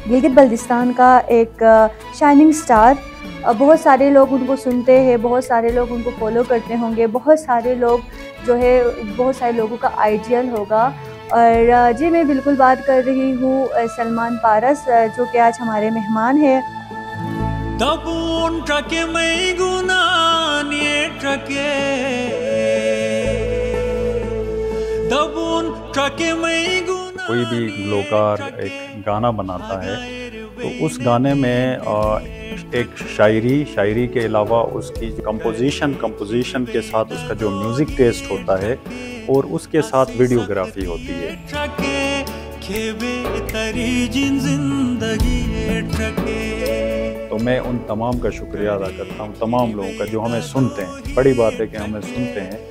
गिलगित बल्तिस्तान का एक shining star. बहुत सारे लोग उनको सुनते हैं, बहुत सारे लोग उनको फॉलो करते होंगे, बहुत सारे लोग जो है बहुत सारे लोगों का आइडियल होगा। और जी मैं बिल्कुल बात कर रही हूँ सलमान पारस, जो कि आज हमारे मेहमान हैं। कोई भी ग्लोकार एक गाना बनाता है तो उस गाने में एक शायरी के अलावा उसकी कंपोजिशन के साथ उसका जो म्यूज़िक टेस्ट होता है और उसके साथ वीडियोग्राफी होती है। तो मैं उन तमाम का शुक्रिया अदा करता हूँ, तमाम लोगों का जो हमें सुनते हैं। बड़ी बात है कि हमें सुनते हैं।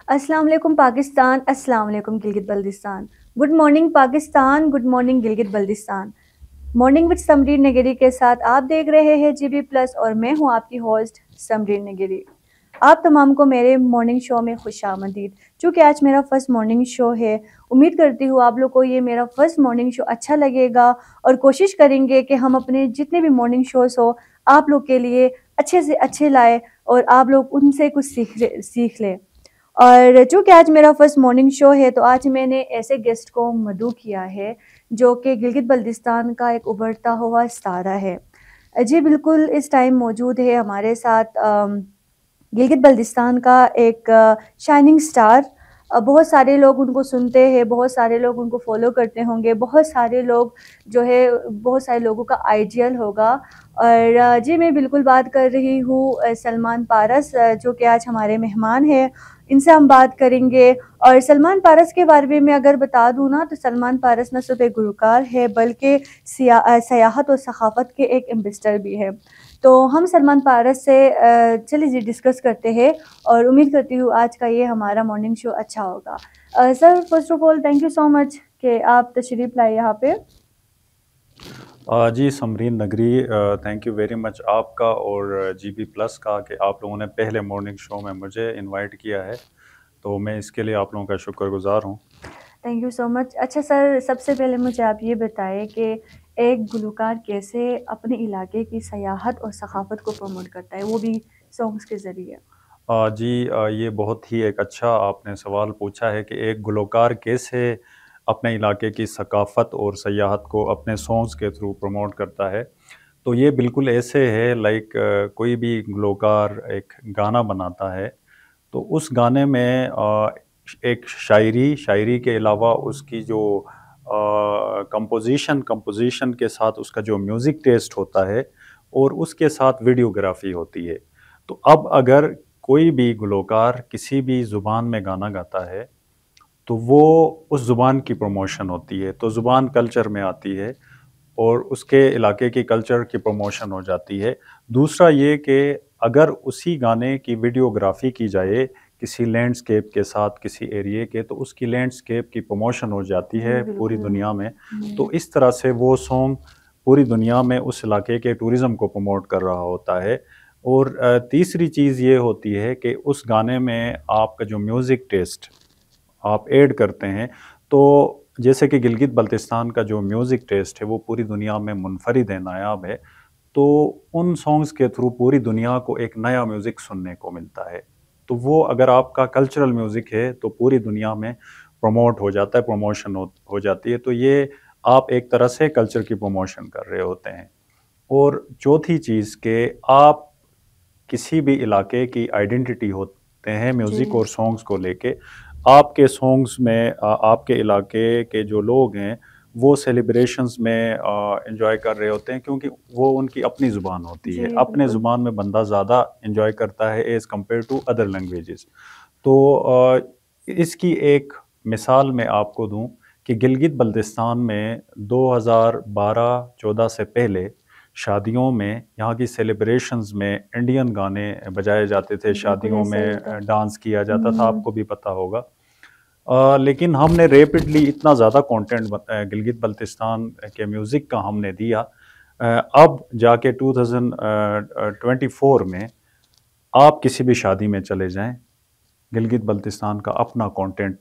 अस्सलाम वालेकुम पाकिस्तान, अस्सलाम वालेकुम Gilgit Baltistan. Good morning Pakistan, good morning Gilgit Baltistan. Morning with Samreen नगरी के साथ आप देख रहे हैं जीबी प्लस और मैं हूं आपकी होस्ट समरीन नगरी। आप तमाम को मेरे मॉर्निंग शो में खुशामदीद। चूँकि आज मेरा फर्स्ट मॉर्निंग शो है, उम्मीद करती हूँ आप लोग को ये मेरा फर्स्ट मॉर्निंग शो अच्छा लगेगा और कोशिश करेंगे कि हम अपने जितने भी मॉर्निंग शोज़ हो आप लोग के लिए अच्छे से अच्छे लाए और आप लोग उनसे कुछ सीख लें। और चूँकि आज मेरा फर्स्ट मॉर्निंग शो है तो आज मैंने ऐसे गेस्ट को मदऊ किया है जो कि गिलगित बल्तिस्तान का एक उभरता हुआ सितारा है। जी बिल्कुल इस टाइम मौजूद है हमारे साथ गिलगित बल्तिस्तान का एक शाइनिंग स्टार। बहुत सारे लोग उनको सुनते हैं, बहुत सारे लोग उनको फॉलो करते होंगे, बहुत सारे लोग जो है बहुत सारे लोगों का आइडियल होगा। और जी मैं बिल्कुल बात कर रही हूँ सलमान पारस, जो कि आज हमारे मेहमान हैं। इनसे हम बात करेंगे। और सलमान पारस के बारे में अगर बता दूँ ना तो सलमान पारस न सिर्फ एक गुलकार है बल्कि सियाहत और सखाफ़त के एक एम्बेसडर भी है। तो हम सलमान पारस से चलिए जी डिस्कस करते हैं और उम्मीद करती हूँ आज का ये हमारा मॉर्निंग शो अच्छा होगा। Sir first of all thank you so much कि आप तशरीफ़ लाए यहाँ पे। जी समरीन नगरी, थैंक यू वेरी मच आपका और जीबी प्लस का कि आप लोगों ने पहले मॉर्निंग शो में मुझे इनवाइट किया है, तो मैं इसके लिए आप लोगों का शुक्रगुजार हूँ। Thank you so much. अच्छा सर, सबसे पहले मुझे आप ये बताएं कि एक गुलकार कैसे अपने इलाके की सयाहत और सखाफ़त को प्रमोट करता है, वो भी सॉन्ग्स के ज़रिए। जी, ये बहुत ही एक अच्छा आपने सवाल पूछा है कि एक गुलकार कैसे अपने इलाके की सकाफ़त और सयाहत को अपने सॉन्ग्स के थ्रू प्रमोट करता है। तो ये बिल्कुल ऐसे है लाइक कोई भी गुलकार एक गाना बनाता है तो उस गाने में एक शायरी के अलावा उसकी जो कंपोजिशन के साथ उसका जो म्यूज़िक टेस्ट होता है और उसके साथ वीडियोग्राफी होती है। तो अब अगर कोई भी गुलकार किसी भी ज़ुबान में गाना गाता है तो वो उस ज़ुबान की प्रमोशन होती है, तो ज़ुबान कल्चर में आती है और उसके इलाके की कल्चर की प्रमोशन हो जाती है। दूसरा ये कि अगर उसी गाने की वीडियोग्राफी की जाए किसी लैंडस्केप के साथ किसी एरिए के, तो उसकी लैंडस्केप की प्रमोशन हो जाती जी है पूरी बिल्कुल। दुनिया में। तो इस तरह से वो सॉन्ग पूरी दुनिया में उस इलाके के टूरिज़्म को प्रमोट कर रहा होता है। और तीसरी चीज़ ये होती है कि उस गाने में आपका जो म्यूज़िक टेस्ट आप ऐड करते हैं, तो जैसे कि गिलगित बल्तिस्तान का जो म्यूज़िक टेस्ट है वो पूरी दुनिया में मुनफरिद है, नायाब है। तो उन सॉन्ग्स के थ्रू पूरी दुनिया को एक नया म्यूज़िक सुनने को मिलता है। तो वो अगर आपका कल्चरल म्यूज़िक है तो पूरी दुनिया में प्रमोट हो जाता है, प्रमोशन हो जाती है। तो ये आप एक तरह से कल्चर की प्रमोशन कर रहे होते हैं। और चौथी चीज़ कि आप किसी भी इलाके की आइडेंटिटी होते हैं जी म्यूज़िक और सॉन्ग्स को लेके। आपके सॉन्ग्स में आपके इलाके के जो लोग हैं वो सेलिब्रेशंस में एंजॉय कर रहे होते हैं, क्योंकि वो उनकी अपनी ज़ुबान होती जी है। अपने बिल्कुल। ज़ुबान में बंदा ज़्यादा एंजॉय करता है as compared to other languages. तो इसकी एक मिसाल मैं आपको दूं कि गिलगित बल्तिस्तान में 2012-14 से पहले शादियों में, यहाँ की सेलिब्रेशंस में इंडियन गाने बजाए जाते थे, बिल्कुल शादियों ऐसा ही होता है। में डांस किया जाता था, हम्म। आपको भी पता होगा। लेकिन हमने रैपिडली इतना ज़्यादा कंटेंट गिलगित बल्तिस्तान के म्यूज़िक का हमने दिया, अब जाके 2024 में आप किसी भी शादी में चले जाएं, गिलगित बल्तिस्तान का अपना कंटेंट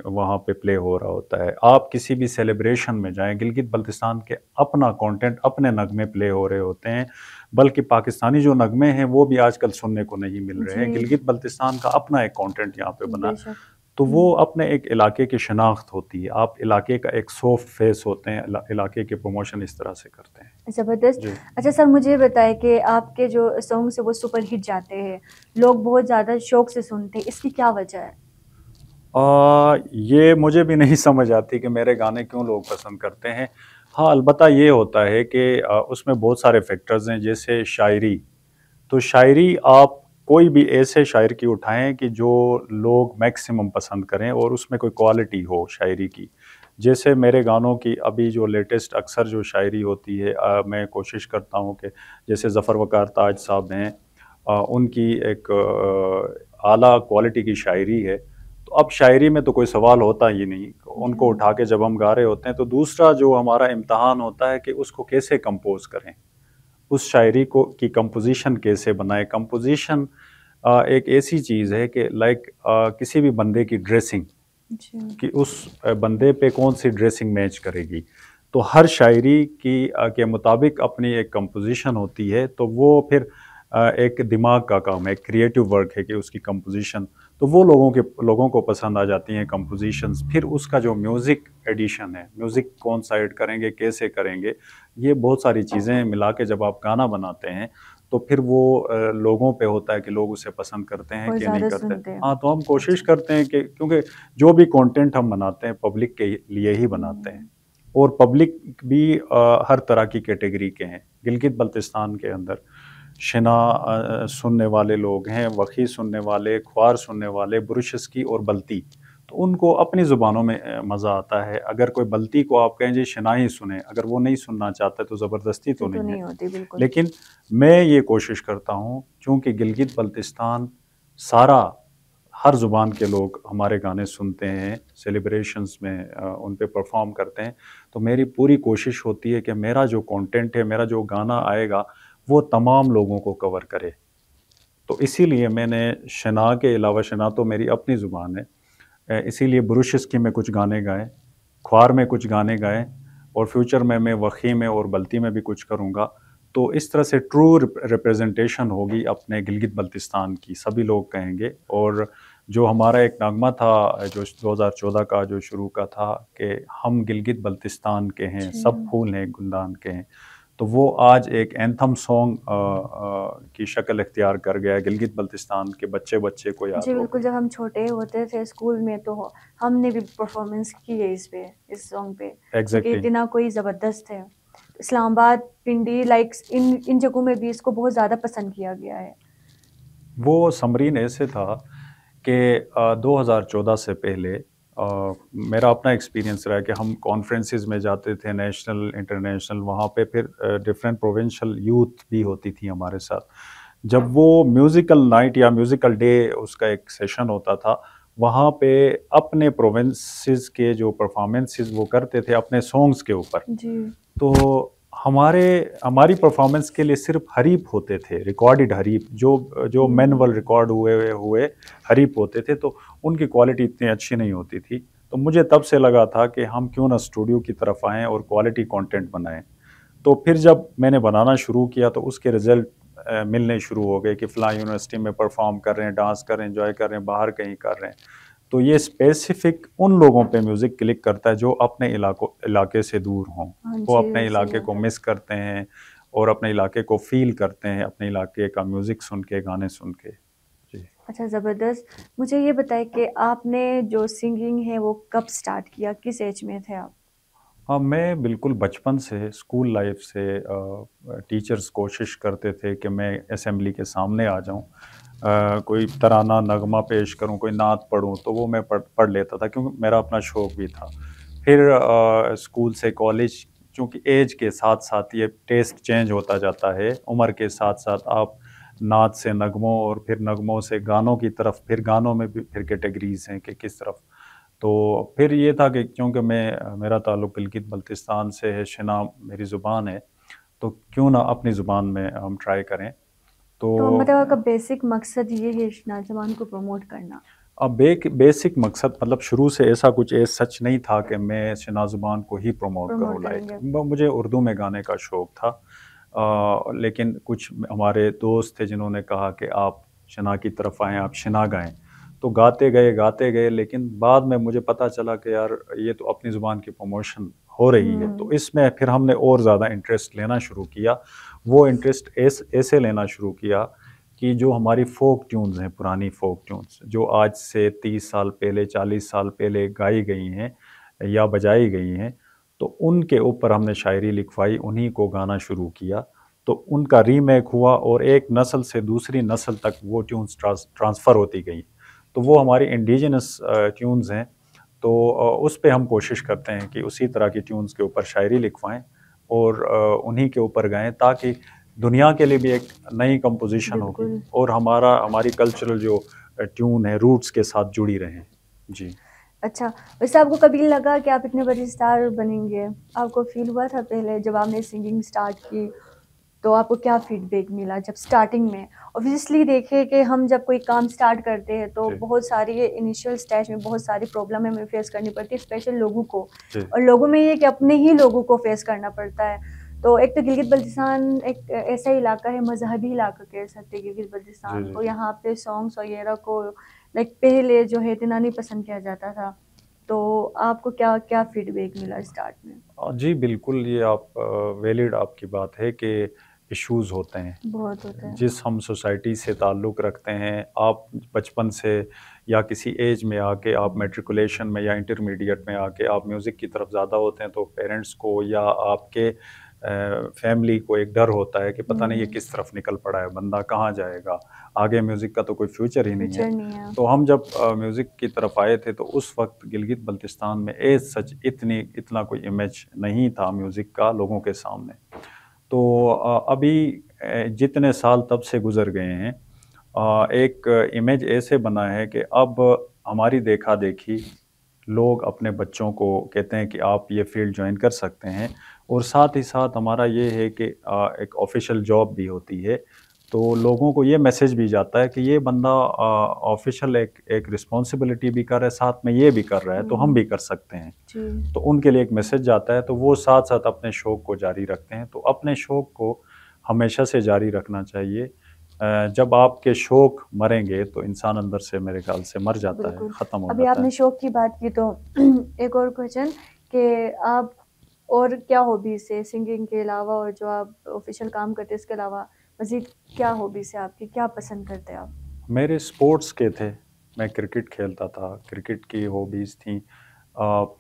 वहाँ पे प्ले हो रहा होता है। आप किसी भी सेलिब्रेशन में जाएं, गिलगित बल्तिस्तान के अपना कंटेंट, अपने नगमे प्ले हो रहे होते हैं। बल्कि पाकिस्तानी जो नगमे हैं वो भी आजकल सुनने को नहीं मिल रहे हैं। जी। गिलगित बल्तिस्तान का अपना एक कंटेंट यहाँ पे बना, बेशक। तो वो अपने एक इलाके की शनाख्त होती है। आप इलाके का एक सॉफ्ट फेस होते हैं, इलाके के प्रमोशन इस तरह से करते हैं। ज़बरदस्त। जी। अच्छा सर, मुझे ये बताएं कि आपके जो सॉन्ग्स हैं वो सुपर हिट जाते हैं, लोग बहुत ज़्यादा शौक से सुनते हैं, इसकी क्या वजह है? ये मुझे भी नहीं समझ आती कि मेरे गाने क्यों लोग पसंद करते हैं। हाँ, अलबत्ता ये होता है कि उसमें बहुत सारे फैक्टर्स हैं, जैसे शायरी। तो शायरी आप कोई भी ऐसे शायर की उठाएं कि जो लोग मैक्सिमम पसंद करें और उसमें कोई क्वालिटी हो शायरी की। जैसे मेरे गानों की अभी जो लेटेस्ट अक्सर जो शायरी होती है, मैं कोशिश करता हूँ कि जैसे ज़फ़र वक़ार ताज साहब हैं, उनकी एक आला क्वालिटी की शायरी है। तो अब शायरी में तो कोई सवाल होता ही नहीं, जी। उनको उठा के जब हम गा रहे होते हैं तो दूसरा जो हमारा इम्तहान होता है कि उसको कैसे कंपोज करें, उस शायरी को की कंपोजिशन कैसे बनाए। कंपोजिशन एक ऐसी चीज़ है कि लाइक किसी भी बंदे की ड्रेसिंग, जी। कि उस बंदे पे कौन सी ड्रेसिंग मैच करेगी। तो हर शायरी की के मुताबिक अपनी एक कंपोजिशन होती है, तो वो फिर एक दिमाग का काम है, क्रिएटिव वर्क है कि उसकी कंपोजिशन, तो वो लोगों को पसंद आ जाती हैं कंपोजिशंस। फिर उसका जो म्यूज़िक एडिशन है, म्यूज़िक कौन सा ऐड करेंगे, कैसे करेंगे, ये बहुत सारी चीज़ें मिला के जब आप गाना बनाते हैं तो फिर वो लोगों पे होता है कि लोग उसे पसंद करते हैं और कि नहीं ज़्यादा करते। सुनते हैं। हाँ, तो हम कोशिश अच्छा। करते हैं कि, क्योंकि जो भी कंटेंट हम बनाते हैं पब्लिक के लिए ही बनाते हैं, हम्म। और पब्लिक भी हर तरह की कैटेगरी के हैं। गिलगित बल्तिस्तान के अंदर शिना सुनने वाले लोग हैं, वखी सुनने वाले, ख्वार सुनने वाले, बुरुशस्की और बल्ती। तो उनको अपनी ज़ुबानों में मज़ा आता है। अगर कोई बल्ती को आप कहें जी शिना ही सुने, अगर वो नहीं सुनना चाहता तो ज़बरदस्ती तो तो नहीं है। नहीं होती बिल्कुल। लेकिन मैं ये कोशिश करता हूँ, चूँकि गिलगित बल्तिस्तान सारा हर ज़ुबान के लोग हमारे गाने सुनते हैं, सेलिब्रेशंस में उन पे परफ़ॉर्म करते हैं, तो मेरी पूरी कोशिश होती है कि मेरा जो कंटेंट है, मेरा जो गाना आएगा, वो तमाम लोगों को कवर करे। तो इसीलिए मैंने शना के अलावा, शना तो मेरी अपनी ज़ुबान है, इसीलिए बुरुशस्की में कुछ गाने गाए, ख्वार में कुछ गाने गाए, और फ्यूचर में मैं वखी में और बल्ती में भी कुछ करूँगा। तो इस तरह से ट्रू रिप्रेजेंटेशन होगी अपने गिलगित बल्तिस्तान की, सभी लोग कहेंगे। और जो हमारा एक नगमा था जो 2014 का जो शुरू का था कि हम गिलगित बल्तिस्तान के हैं, जी। सब फूल हैं गुलदान के हैं, तो वो आज एक एंथम सॉन्ग की शक्ल इख्तियार कर गया है। गिलगित बल्तिस्तान के बच्चे बच्चे को याद जी होगा। बिल्कुल, जब हम छोटे होते थे स्कूल में तो हमने भी परफॉर्मेंस की है इस पे, इस सॉन्ग पे, क्योंकि एग्जैक्टली। इतना कोई ज़बरदस्त है। इस्लामाबाद, पिंडी, लाइक इन इन जगहों में भी इसको बहुत ज़्यादा पसंद किया गया है। वो समरीन ऐसे था कि 2014 से पहले मेरा अपना एक्सपीरियंस रहा है कि हम कॉन्फ्रेंसेस में जाते थे, नेशनल इंटरनेशनल, वहाँ पे फिर डिफरेंट प्रोविंशियल यूथ भी होती थी हमारे साथ। जब वो म्यूज़िकल नाइट या म्यूज़िकल डे उसका एक सेशन होता था, वहाँ पे अपने प्रोविंसेस के जो परफॉर्मेंसेस वो करते थे अपने सॉन्ग्स के ऊपर। जी। तो हमारे हमारी परफॉर्मेंस के लिए सिर्फ हरीफ होते थे, रिकॉर्डेड हरीफ, जो जो मैनुअल रिकॉर्ड हुए हुए हरीफ होते थे, तो उनकी क्वालिटी इतनी अच्छी नहीं होती थी। तो मुझे तब से लगा था कि हम क्यों ना स्टूडियो की तरफ आएँ और क्वालिटी कंटेंट बनाएं। तो फिर जब मैंने बनाना शुरू किया तो उसके रिजल्ट मिलने शुरू हो गए कि फ़लाँ यूनिवर्सिटी में परफॉर्म कर रहे हैं, डांस कर रहे हैं, एंजॉय कर रहे हैं, बाहर कहीं कर रहे हैं। तो ये स्पेसिफिक उन लोगों पे म्यूज़िक क्लिक करता है जो अपने इलाके से दूर हों। हाँ वो जी, अपने सही इलाके को बात है। मिस करते हैं और अपने इलाके को फ़ील करते हैं, अपने इलाके का म्यूज़िक सुन के, गाने सुन के। जी। अच्छा ज़बरदस्त। मुझे ये बताइए कि आपने जो सिंगिंग है वो कब स्टार्ट किया? किस एज में थे आप? हाँ, मैं बिल्कुल बचपन से, स्कूल लाइफ से टीचर्स कोशिश करते थे कि मैं असेंबली के सामने आ जाऊँ, कोई तराना नगमा पेश करूँ, कोई नात पढ़ूँ, तो वो मैं पढ़ पढ़ लेता था क्योंकि मेरा अपना शौक़ भी था। फिर स्कूल से कॉलेज चूँकि एज के साथ साथ ये टेस्ट चेंज होता जाता है, उम्र के साथ साथ आप नात से नगमों और फिर नगमों से गानों की तरफ, फिर गानों में भी फिर कैटेगरीज हैं कि किस तरफ। तो फिर ये था कि चूँकि मेरा ताल्लुक़ गिलगित बल्तिस्तान से है, शिना मेरी ज़ुबान है, तो क्यों ना अपनी ज़ुबान में हम ट्राई करें। तो तो मतलब आपका बेसिक मकसद ये है शिना ज़बान को प्रमोट करना? अब बेसिक मकसद मतलब शुरू से ऐसा कुछ सच नहीं था कि मैं शिना ज़ुबान को ही प्रमोट प्रमोट करूँ। लाइक करेंगे। मुझे उर्दू में गाने का शौक़ था, लेकिन कुछ हमारे दोस्त थे जिन्होंने कहा कि आप शिना की तरफ आएँ, आप शिना गाएँ। तो गाते गए, लेकिन बाद में मुझे पता चला कि यार ये तो अपनी ज़ुबान की प्रमोशन हो रही है। तो इसमें फिर हमने और ज़्यादा इंटरेस्ट लेना शुरू किया। वो इंटरेस्ट ऐसे लेना शुरू किया कि जो हमारी फ़ोक ट्यून्स हैं, पुरानी फ़ोक ट्यून्स जो आज से 30 साल पहले, 40 साल पहले गाई गई हैं या बजाई गई हैं, तो उनके ऊपर हमने शायरी लिखवाई, उन्हीं को गाना शुरू किया। तो उनका रीमेक हुआ और एक नस्ल से दूसरी नस्ल तक वो ट्यून्स ट्रांसफ़र होती गई। तो वो हमारी इंडिजिनस ट्यून्स हैं। तो उस पे हम कोशिश करते हैं कि उसी तरह की ट्यून्स के ऊपर शायरी लिखवाएँ और उन्हीं के ऊपर गाएँ, ताकि दुनिया के लिए भी एक नई कंपोजिशन होगी बिल्कुल। और हमारी कल्चरल जो ट्यून है रूट्स के साथ जुड़ी रहें। जी। अच्छा, वैसे आपको कभी लगा कि आप इतने बड़े स्टार बनेंगे? आपको फ़ील हुआ था पहले जब आपने सिंगिंग स्टार्ट की, तो आपको क्या फ़ीडबैक मिला जब स्टार्टिंग में? ऑब्वियसली देखिए कि हम जब कोई काम स्टार्ट करते हैं तो जी, बहुत सारी इनिशियल स्टेज में बहुत सारी प्रॉब्लम हमें फेस करनी पड़ती है, स्पेशल लोगों को। जी, और लोगों में ये कि अपने ही लोगों को फेस करना पड़ता है। तो एक तो गिलगित बल्तिस्तान एक ऐसा इलाका है, मज़हबी इलाका कह सकते हैं गिलगित जी, बल्तिस्तान जी, को। जी। यहाँ पे सॉन्ग्स वगैरह को लाइक पहले जो है इतना नहीं पसंद किया जाता था। तो आपको क्या क्या फीडबैक मिला स्टार्ट में? जी, बिल्कुल, ये आप वैलिड आपकी बात है कि इश्यूज़ होते हैं। बहुत होता है। जिस हम सोसाइटी से ताल्लुक़ रखते हैं, आप बचपन से या किसी एज में आके आप मैट्रिकुलेशन में या इंटरमीडिएट में आके आप म्यूज़िक की तरफ ज़्यादा होते हैं, तो पेरेंट्स को या आपके फैमिली को एक डर होता है कि पता नहीं ये हुँ, किस तरफ निकल पड़ा है, बंदा कहाँ जाएगा, आगे म्यूज़िक का तो कोई फ्यूचर ही नहीं है। फ्यूचर नहीं है। तो हम जब म्यूज़िक की तरफ आए थे, तो उस वक़्त गिलगित बल्तिस्तान में सच इतना कोई इमेज नहीं था म्यूज़िक का लोगों के सामने। तो अभी जितने साल तब से गुज़र गए हैं, एक इमेज ऐसे बना है कि अब हमारी देखा-देखी लोग अपने बच्चों को कहते हैं कि आप ये फ़ील्ड जॉइन कर सकते हैं, और साथ ही साथ हमारा ये है कि एक ऑफ़िशियल जॉब भी होती है। तो लोगों को ये मैसेज भी जाता है कि ये बंदा ऑफ़िशियल एक एक रिस्पॉन्सिबिलिटी भी कर रहा है, साथ में ये भी कर रहा है, तो हम हुँ, भी कर सकते हैं। जी, तो उनके लिए एक मैसेज जाता है, तो वो साथ-साथ अपने शौक को जारी रखते हैं। तो अपने शौक को हमेशा से जारी रखना चाहिए। जब आपके शौक मरेंगे तो इंसान अंदर से मेरे ख़्याल से मर जाता है, बिल्कुल। ख़त्म हो अभी जाता है। आपने शौक की बात की तो एक और क्वेश्चन कि आप और क्या हॉबीज़ है सिंगिंग के अलावा और जो आप ऑफ़िशियल काम करते हैं इसके अलावा मज़ीद क्या हॉबीज़ है आपकी? क्या पसंद करते हैं आप? मेरे स्पोर्ट्स के थे, मैं क्रिकेट खेलता था, क्रिकेट की हॉबीज़ थी।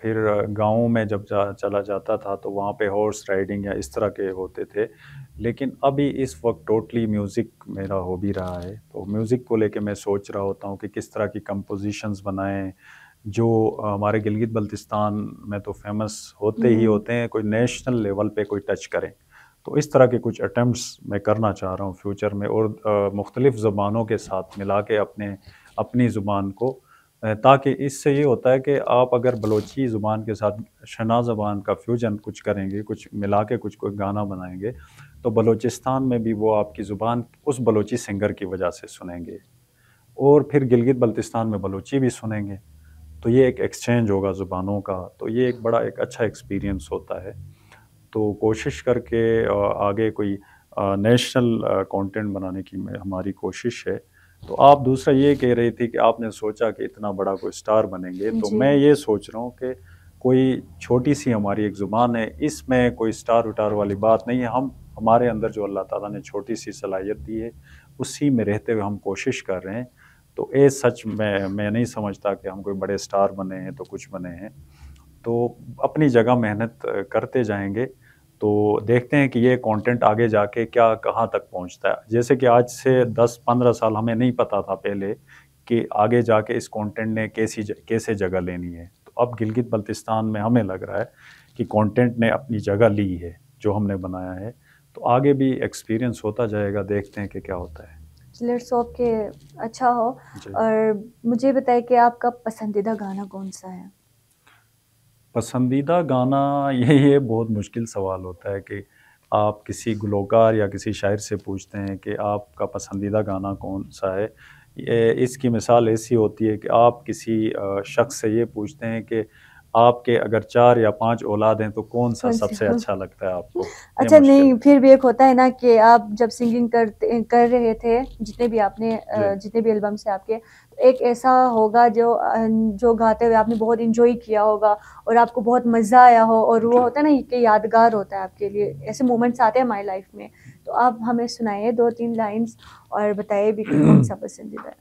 फिर गाँव में जब चला जाता था तो वहाँ पे हॉर्स राइडिंग या इस तरह के होते थे। लेकिन अभी इस वक़्त टोटली म्यूज़िक मेरा हॉबी रहा है। तो म्यूज़िक को लेके मैं सोच रहा होता हूँ कि किस तरह की कंपोज़िशंस बनाएँ, जो हमारे गिलगित बल्तिस्तान में तो फ़ेमस होते ही हुँ, होते हैं, कोई नेशनल लेवल पे कोई टच करें। तो इस तरह के कुछ अटेम्प्ट्स मैं करना चाह रहा हूँ फ्यूचर में, और मुख्तलिफ़ ज़ुबानों के साथ मिला के अपनी ज़ुबान को, ताकि इससे ये होता है कि आप अगर बलोची ज़ुबान के साथ शना ज़बान का फ्यूजन कुछ करेंगे, कुछ मिला के कुछ कोई गाना बनाएँगे, तो बलूचिस्तान में भी वो आपकी ज़ुबान उस बलोची सिंगर की वजह से सुनेंगे, और फिर गिलगित बल्तिस्तान में बलोची भी सुनेंगे। तो ये एक एक्सचेंज होगा ज़ुबानों का, तो ये एक अच्छा एक्सपीरियंस होता है। तो कोशिश करके आगे कोई नेशनल कंटेंट बनाने की हमारी कोशिश है। तो आप दूसरा ये कह रही थी कि आपने सोचा कि इतना बड़ा कोई स्टार बनेंगे, तो जी, मैं ये सोच रहा हूँ कि कोई छोटी-सी हमारी एक ज़ुबान है, इसमें कोई स्टार-विटार वाली बात नहीं है। हम हमारे अंदर जो अल्लाह ताला ने छोटी-सी सलाहियत दी है, उसी में रहते हुए हम कोशिश कर रहे हैं। तो सच मैं नहीं समझता कि हम कोई बड़े स्टार बने हैं तो कुछ बने हैं। तो अपनी जगह मेहनत करते जाएँगे, तो देखते हैं कि ये कंटेंट आगे जाके क्या कहाँ तक पहुँचता है। जैसे कि आज से 10-15 साल हमें नहीं पता था पहले कि आगे जाके इस कंटेंट ने कैसे जगह लेनी है। तो अब गिलगित-बल्तिस्तान में हमें लग रहा है कि कंटेंट ने अपनी जगह ली है जो हमने बनाया है। तो आगे भी एक्सपीरियंस होता जाएगा, देखते हैं कि क्या होता है। लेट्स होप के अच्छा हो। जी। और मुझे बताइए कि आपका पसंदीदा गाना कौन सा है? पसंदीदा गाना ये बहुत मुश्किल सवाल होता है कि आप किसी गुलकार या किसी शायर से पूछते हैं कि आपका पसंदीदा गाना कौन सा है। इसकी मिसाल ऐसी होती है कि आप किसी शख्स से ये पूछते हैं कि आपके अगर 4 या 5 औलाद हैं तो कौन सा कौन सी? सबसे अच्छा लगता है आपको? ये अच्छा, मुश्किल नहीं, है। फिर भी एक होता है ना कि आप जब सिंगिंग कर रहे थे, जितने भी आपने जी। जितने भी एल्बम्स हैं आपके, तो एक ऐसा होगा जो गाते हुए आपने बहुत एंजॉय किया होगा और आपको बहुत मज़ा आया हो, और वो जी। होता है ना कि यादगार होता है आपके लिए। ऐसे मोमेंट्स आते हैं हमारी लाइफ में। तो आप हमें सुनाइए 2-3 लाइन्स और बताइए भी कि कौन सा पसंदीदा है?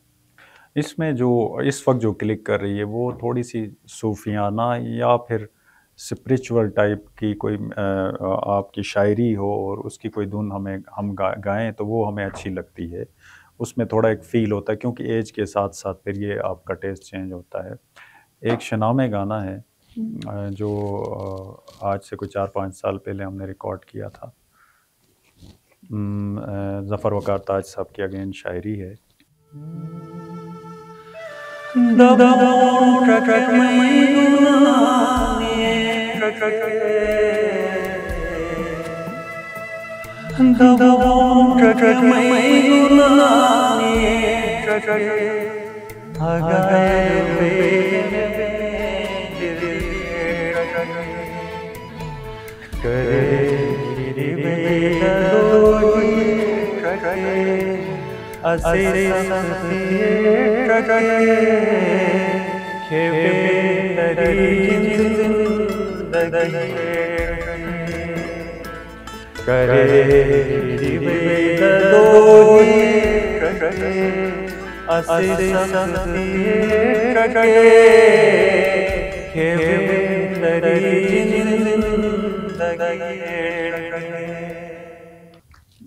इसमें जो इस वक्त जो क्लिक कर रही है वो थोड़ी सी सूफियाना या फिर स्पिरिचुअल टाइप की कोई आपकी शायरी हो और उसकी कोई धुन हम गाएं तो वो हमें अच्छी लगती है। उसमें थोड़ा एक फ़ील होता है क्योंकि एज के साथ साथ फिर ये आपका टेस्ट चेंज होता है। एक शनामे गाना है हुँ। जो आज से कोई 4-5 साल पहले हमने रिकॉर्ड किया था। ज़फ़र वक़ार ताज साहब की अगेन शायरी है। दबाओ ट्रक में गुलाने दबाओ ट्रक में गुलाने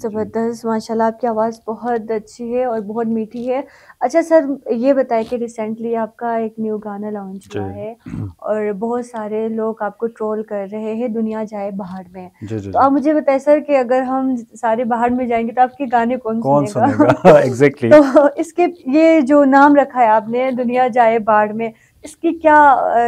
ज़बरदस्त, माशाल्लाह आपकी आवाज़ बहुत अच्छी है और बहुत मीठी है। अच्छा सर, ये बताइए कि रिसेंटली आपका एक न्यू गाना लॉन्च जी। हुआ है और बहुत सारे लोग आपको ट्रोल कर रहे हैं, दुनिया जाए बाहर में। जी, जी, तो जी। आप मुझे बताइए सर कि अगर हम सारे बाहर में जाएँगे तो आपके गाने कौन कौन सुनेगा? सुनेगा? एग्ज़ैक्टली। तो इसके ये जो नाम रखा है आपने, दुनिया जाए बाढ़ में, इसकी क्या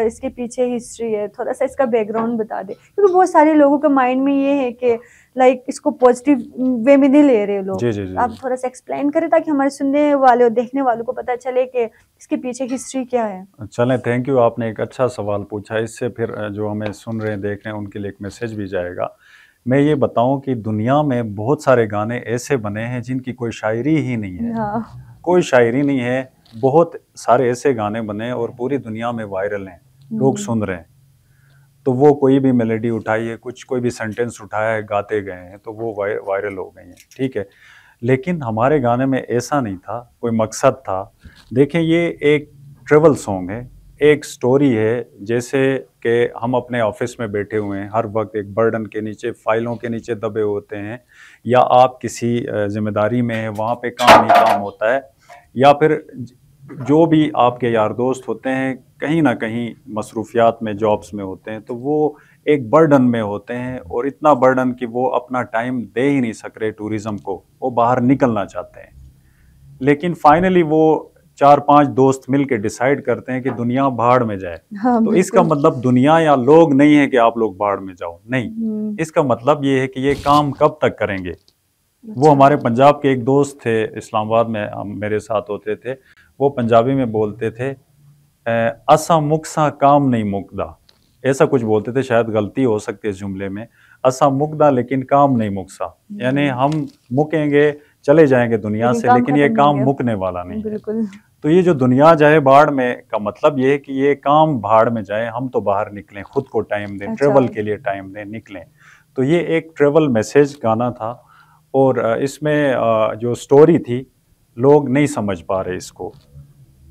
इसके पीछे हिस्ट्री है? थोड़ा-सा इसका बैकग्राउंड बता दें। क्योंकि बहुत सारे लोगों के माइंड में ये है कि लाइक इसको पॉजिटिव वे में नहीं ले रहे लोग। जी, जी, जी, आप जी। थोड़ा-सा एक्सप्लेन करें ताकि हमारे सुनने वाले और देखने वालों को पता चले कि इसके पीछे हिस्ट्री क्या है? चलें, थैंक यू, आपने एक अच्छा सवाल पूछा। इससे फिर जो हमें सुन रहे हैं, देख रहे हैं, उनके लिए एक मैसेज भी जाएगा। मैं ये बताऊँ कि दुनिया में बहुत सारे गाने ऐसे बने हैं जिनकी कोई शायरी ही नहीं है। हाँ। कोई शायरी नहीं है, बहुत सारे ऐसे गाने बने हैं और पूरी दुनिया में वायरल हैं, लोग हुँ। सुन रहे हैं। तो वो कोई भी मेलोडी उठाई है, कोई भी सेंटेंस उठाया है, गाते गए हैं, तो वो वायरल हो गई हैं, ठीक है। लेकिन हमारे गाने में ऐसा नहीं था, कोई मकसद था। देखें, ये एक ट्रैवल सॉन्ग है, एक स्टोरी है। जैसे कि हम अपने ऑफिस में बैठे हुए हैं, हर वक्त एक बर्डन के नीचे, फाइलों के नीचे दबे होते हैं, या आप किसी जिम्मेदारी में हैं, वहाँ पे काम ही काम होता है, या फिर जो भी आपके यार दोस्त होते हैं कहीं ना कहीं मसरूफियात में, जॉब्स में होते हैं, तो वो एक बर्डन में होते हैं, और इतना बर्डन कि वो अपना टाइम दे ही नहीं सक रहे टूरिज्म को, वो बाहर निकलना चाहते हैं। लेकिन फाइनली वो 4-5 दोस्त मिलके डिसाइड करते हैं कि दुनिया भाड़ में जाए। हाँ, तो इसका बिल्कुल। मतलब दुनिया या लोग नहीं है कि आप लोग भाड़ में जाओ, नहीं। हुँ। इसका मतलब ये है कि ये काम कब तक करेंगे। वो अच्छा। हमारे पंजाब के एक दोस्त थे, इस्लामाबाद में मेरे साथ होते थे। वो पंजाबी में बोलते थे, असा मुकसा काम नहीं मुकदा, ऐसा कुछ बोलते थे, शायद गलती हो सकती है इस जुमले में। असा मुकदा लेकिन काम नहीं मुकसा, यानी हुँ। हम मुकेंगे, चले जाएंगे दुनिया लेकिन से, काम लेकिन ये खत्म नहीं काम है। मुकने वाला नहीं है। बिल्कुल। तो ये जो दुनिया जाए भाड़ में का मतलब ये है कि ये काम भाड़ में जाए, हम तो बाहर निकलें, खुद को टाइम दें, अच्छा। ट्रेवल के लिए टाइम दें, निकलें। तो ये एक ट्रेवल मैसेज गाना था, और इसमें जो स्टोरी थी, लोग नहीं समझ पा रहे इसको,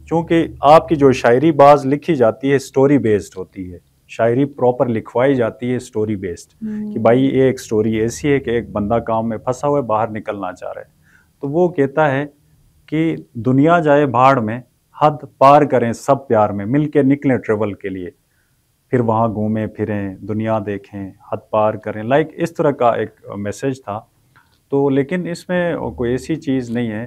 क्योंकि आपकी जो शायरी बाज लिखी जाती है स्टोरी बेस्ड होती है, शायरी प्रॉपर लिखवाई जाती है स्टोरी बेस्ड, कि भाई हुँ। ये एक स्टोरी ऐसी है कि एक बंदा काम में फंसा हुआ है, बाहर निकलना चाह रहा है। तो वो कहता है कि दुनिया जाए भाड़ में, हद पार करें सब प्यार में, मिल के निकलें ट्रेवल के लिए। फिर वहाँ घूमें फिरें, दुनिया देखें, हद पार करें, लाइक इस तरह का एक मैसेज था। तो लेकिन इसमें कोई ऐसी चीज़ नहीं है।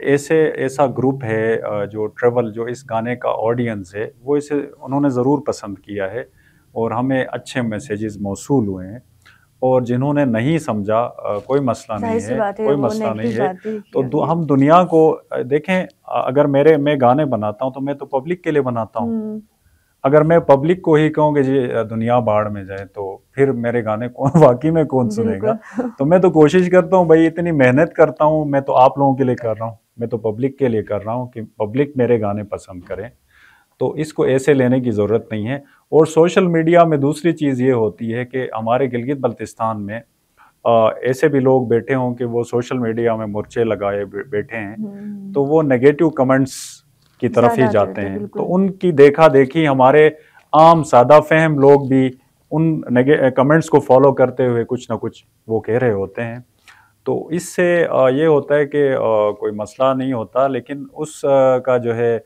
ऐसे ऐसा ग्रुप है जो ट्रेवल, जो इस गाने का ऑडियंस है, वो इसे उन्होंने ज़रूर पसंद किया है और हमें अच्छे मैसेजेस मौसूल हुए हैं। और जिन्होंने नहीं समझा, कोई मसला नहीं ज़ाहिर सी है, बात है, कोई वो मसला नहीं नेगेटिव है। बात भी तो होगी। हम दुनिया को देखें, अगर मैं गाने बनाता हूँ तो मैं तो पब्लिक के लिए बनाता हूँ। हुँ, अगर मैं पब्लिक को ही कहूँ कि जी दुनिया बाढ़ में जाए, तो फिर मेरे गाने कौन वाकई में कौन सुनेगा। बिल्कुल। तो मैं तो कोशिश करता हूँ भाई, इतनी मेहनत करता हूँ, मैं तो आप लोगों के लिए कर रहा हूँ, मैं तो पब्लिक के लिए कर रहा हूँ कि पब्लिक मेरे गाने पसंद करें। तो इसको ऐसे लेने की ज़रूरत नहीं है। और सोशल मीडिया में दूसरी चीज़ ये होती है कि हमारे गिलगित बल्तिस्तान में ऐसे भी लोग बैठे हों कि वो सोशल मीडिया में मोर्चे लगाए बैठे हैं, हुँ, तो वो नेगेटिव कमेंट्स की तरफ ही ज़्यादा आते जाते होते हैं, हैं। तो बिल्कुल। उनकी देखा देखी हमारे आम सादा फहम लोग भी उन कमेंट्स को फॉलो करते हुए कुछ ना कुछ वो कह रहे होते हैं। तो इससे ये होता है कि कोई मसला नहीं होता, लेकिन उस का जो है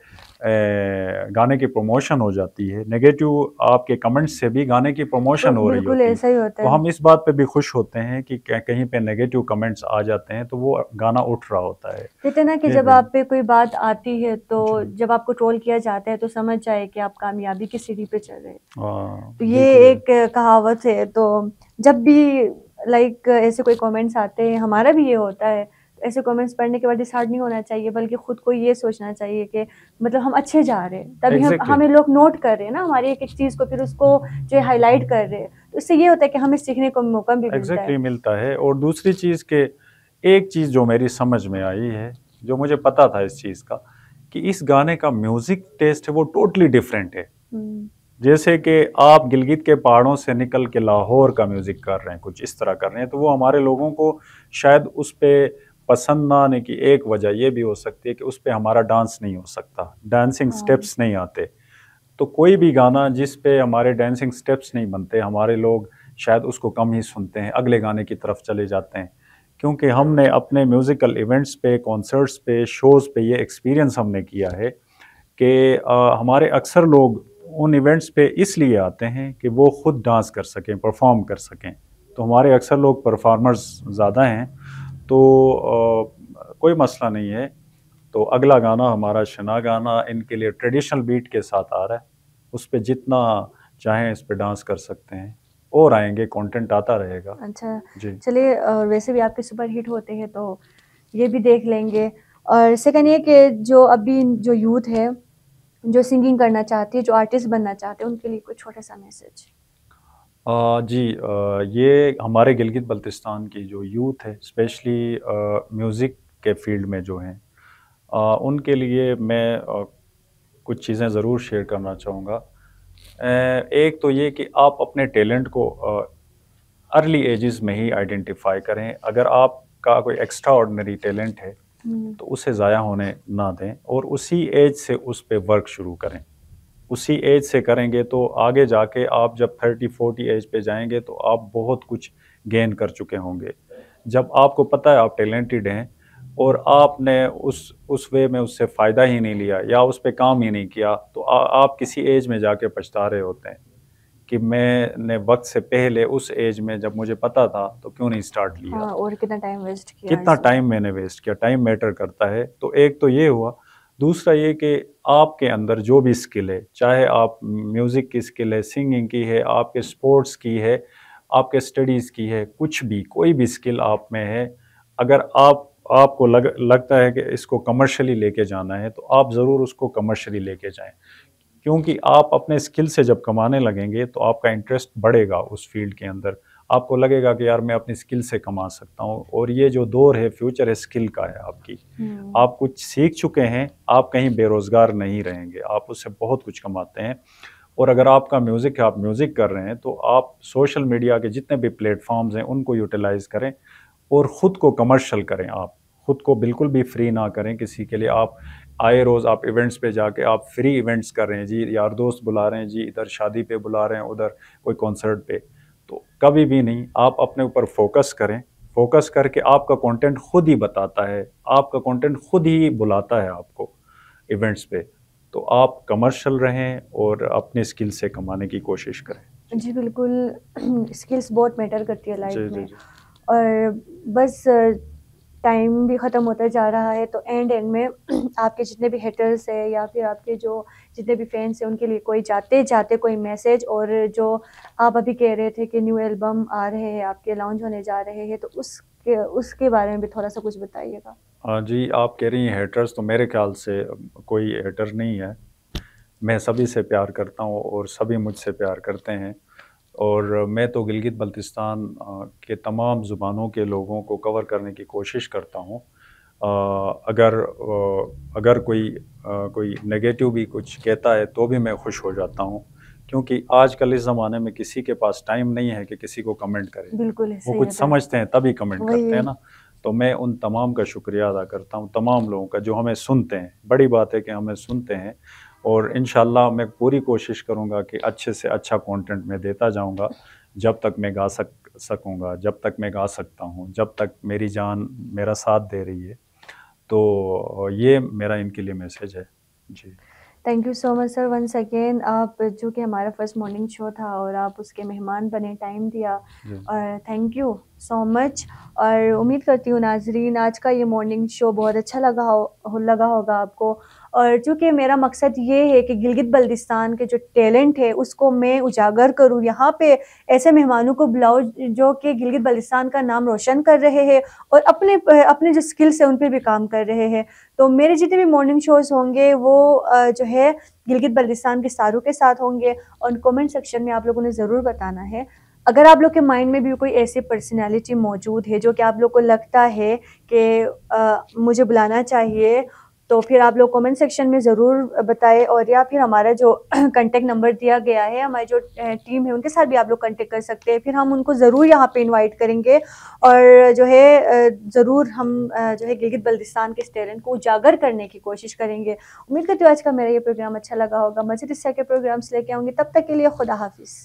गाने की प्रमोशन हो जाती है। नेगेटिव आपके कमेंट्स से भी गाने की तो प्रमोशन हो रही बिल्कुल होती है। ऐसा ही होता तो है। हम इस बात पे भी खुश होते हैं कि कहीं पे नेगेटिव कमेंट्स आ जाते हैं तो वो गाना उठ रहा होता है। कहते हैं ना कि ये जब भी आप पे कोई बात आती है, तो जी। जब आपको ट्रोल किया जाता है तो समझ जाए कि आप कामयाबी की सीढ़ी पे चल रहे हैं। हाँ, तो ये बिल्कुल है। एक कहावत है। तो जब भी लाइक ऐसे कोई कमेंट्स आते हैं, हमारा भी ये होता है, तो ऐसे कमेंट्स पढ़ने के बाद डिसहार्ट नहीं होना चाहिए, बल्कि खुद को ये सोचना चाहिए कि मतलब हम अच्छे जा रहे हैं, तभी हम एग्जैक्टली। हमें लोग नोट कर रहे हैं ना हमारी एक एक चीज़ को, फिर उसको जो है हाईलाइट कर रहे हैं, तो इससे ये होता है कि हमें सीखने को मौका भी मिलता है। एग्जैक्टली मिलता है। और दूसरी चीज़ के, एक चीज़ जो मेरी समझ में आई है, जो मुझे पता था इस चीज़ का, कि इस गाने का म्यूज़िक टेस्ट है वो टोटली डिफरेंट है। हम्म, जैसे कि आप गिलगित के पहाड़ों से निकल के लाहौर का म्यूज़िक कर रहे हैं, कुछ इस तरह कर रहे हैं, तो वो हमारे लोगों को शायद उस पे पसंद ना आने की एक वजह ये भी हो सकती है कि उस पे हमारा डांस नहीं हो सकता, डांसिंग हाँ, स्टेप्स नहीं आते। तो कोई भी गाना जिस पे हमारे डांसिंग स्टेप्स नहीं बनते, हमारे लोग शायद उसको कम ही सुनते हैं, अगले गाने की तरफ चले जाते हैं। क्योंकि हमने अपने म्यूज़िकल इवेंट्स पे, कॉन्सर्ट्स पे, शोज़ पे ये एक्सपीरियंस हमने किया है कि हमारे अक्सर लोग उन इवेंट्स पे इसलिए आते हैं कि वो खुद डांस कर सकें, परफॉर्म कर सकें। तो हमारे अक्सर लोग परफॉर्मर्स ज़्यादा हैं। तो कोई मसला नहीं है। तो अगला गाना हमारा शना गाना इनके लिए ट्रेडिशनल बीट के साथ आ रहा है। उस पे जितना चाहें इस पे डांस कर सकते हैं, और आएंगे, कंटेंट आता रहेगा। अच्छा। जी। चलिए, वैसे भी आपके सुपर हिट होते हैं, तो ये भी देख लेंगे। और सेकंड ये कि जो अभी जो यूथ है, जो सिंगिंग करना चाहती है, जो आर्टिस्ट बनना चाहते हैं, उनके लिए कोई छोटा-सा मैसेज? जी, ये हमारे गिलगित बल्तिस्तान की जो यूथ है, स्पेशली म्यूज़िक के फील्ड में जो हैं, उनके लिए मैं कुछ चीज़ें ज़रूर शेयर करना चाहूँगा। एक तो ये कि आप अपने टैलेंट को अर्ली एजेस में ही आइडेंटिफाई करें। अगर आपका कोई एक्स्ट्रा ऑर्डिनरी टैलेंट है, हुँ, तो उसे ज़ाया होने ना दें और उसी एज से उस पे वर्क शुरू करें। उसी एज से करेंगे तो आगे जाके आप जब 30-40 एज पे जाएंगे तो आप बहुत कुछ गेन कर चुके होंगे। जब आपको पता है आप टैलेंटेड हैं और आपने उस वे में उससे फ़ायदा ही नहीं लिया या उस पे काम ही नहीं किया, तो आप किसी एज में जाके पछता रहे होते हैं कि मैंने वक्त से पहले उस एज में जब मुझे पता था तो क्यों नहीं स्टार्ट लिया। हाँ, और कितना टाइम वेस्ट किया कितना इसमें। टाइम मैंने वेस्ट किया, टाइम मैटर करता है। तो एक तो ये हुआ। दूसरा ये कि आपके अंदर जो भी स्किल है, चाहे आप म्यूज़िक की स्किल है, सिंगिंग की है, आपके स्पोर्ट्स की है, आपके स्टडीज़ की है, कुछ भी कोई भी स्किल आप में है, अगर आपको लगता है कि इसको कमर्शियली लेके जाना है, तो आप ज़रूर उसको कमर्शियली लेके जाएँ। क्योंकि आप अपने स्किल से जब कमाने लगेंगे तो आपका इंटरेस्ट बढ़ेगा उस फील्ड के अंदर। आपको लगेगा कि यार मैं अपनी स्किल से कमा सकता हूँ, और ये जो दौर है फ्यूचर है स्किल का है आपकी। हुँ, आप कुछ सीख चुके हैं, आप कहीं बेरोज़गार नहीं रहेंगे, आप उससे बहुत कुछ कमाते हैं। और अगर आपका म्यूज़िक है, आप म्यूज़िक कर रहे हैं, तो आप सोशल मीडिया के जितने भी प्लेटफ़ॉर्म्स हैं उनको यूटिलाइज़ करें और ख़ुद को कमर्शियल करें आप। ख़ुद को बिल्कुल भी फ्री ना करें किसी के लिए। आप आए रोज़ आप इवेंट्स पे जाके आप फ्री इवेंट्स कर रहे हैं जी, यार दोस्त बुला रहे हैं जी, इधर शादी पे बुला रहे हैं, उधर कोई कॉन्सर्ट पे, तो कभी भी नहीं। आप अपने ऊपर फोकस करें। फोकस करके आपका कंटेंट खुद ही बताता है, आपका कंटेंट खुद ही बुलाता है आपको इवेंट्स पे। तो आप कमर्शियल रहें और अपने स्किल से कमाने की कोशिश करें। जी बिल्कुल, स्किल्स बहुत मैटर करती है जी लाइफ जी में। जी और बस टाइम भी ख़त्म होता जा रहा है, तो एंड में आपके जितने भी हेटर्स हैं या फिर आपके जो जितने भी फैंस हैं उनके लिए कोई जाते जाते कोई मैसेज, और जो आप अभी कह रहे थे कि न्यू एल्बम आ रहे हैं आपके, लॉन्च होने जा रहे हैं, तो उसके उसके बारे में भी थोड़ा सा कुछ बताइएगा। हाँ जी, आप कह रही हैं हेटर्स, तो मेरे ख्याल से कोई हेटर नहीं है। मैं सभी से प्यार करता हूँ और सभी मुझसे प्यार करते हैं। और मैं तो गिलगित बल्तिस्तान के तमाम ज़ुबानों के लोगों को कवर करने की कोशिश करता हूँ। अगर कोई नेगेटिव भी कुछ कहता है तो भी मैं खुश हो जाता हूँ, क्योंकि आजकल इस ज़माने में किसी के पास टाइम नहीं है कि किसी को कमेंट करे। बिल्कुल वो सही कुछ बताया। समझते हैं तभी कमेंट करते वही। हैं ना। तो मैं उन तमाम का शुक्रिया अदा करता हूँ, तमाम लोगों का जो हमें सुनते हैं। बड़ी बात है कि हमें सुनते हैं, और इंशाल्लाह मैं पूरी कोशिश करूँगा कि अच्छे से अच्छा कंटेंट मैं देता जाऊँगा, जब तक मैं गा सकूँगा, जब तक मैं गा सकता हूँ, जब तक मेरी जान मेरा साथ दे रही है। तो ये मेरा इनके लिए मैसेज है। जी। Thank you so much sir once again, आप जो कि हमारा फर्स्ट मॉर्निंग शो था और आप उसके मेहमान बने, टाइम दिया, जी। और थैंक यू सो मच। और उम्मीद करती हूँ नाजरीन आज का ये मॉर्निंग शो बहुत अच्छा लगा होगा आपको। और चूँकि मेरा मकसद ये है कि गिलगित बल्तिस्तान के जो टैलेंट है उसको मैं उजागर करूँ, यहाँ पे ऐसे मेहमानों को बुलाऊँ जो कि गिलगित बल्तिस्तान का नाम रोशन कर रहे हैं और अपने अपने जो स्किल्स है उन पर भी काम कर रहे हैं। तो मेरे जितने भी मॉर्निंग शोज़ होंगे वो जो है गिलगित बल्तिस्तान के सारों के साथ होंगे, और कमेंट सेक्शन में आप लोगों ने ज़रूर बताना है अगर आप लोग के माइंड में भी कोई ऐसी पर्सनैलिटी मौजूद है जो कि आप लोग को लगता है कि मुझे बुलाना चाहिए, तो फिर आप लोग कमेंट सेक्शन में ज़रूर बताएं। और या फिर हमारा जो कांटेक्ट नंबर दिया गया है, हमारी जो टीम है उनके साथ भी आप लोग कांटेक्ट कर सकते हैं, फिर हम उनको ज़रूर यहाँ पे इनवाइट करेंगे। और जो है ज़रूर हम जो है गिलगित बल्तिस्तान के इस टैलेंट को उजागर करने की कोशिश करेंगे। उम्मीद करती हूँ आज का मेरा ये प्रोग्राम अच्छा लगा होगा। मज़ीद इस तरह के प्रोग्राम्स लेके आऊँगी, तब तक के लिए खुदा हाफिज़।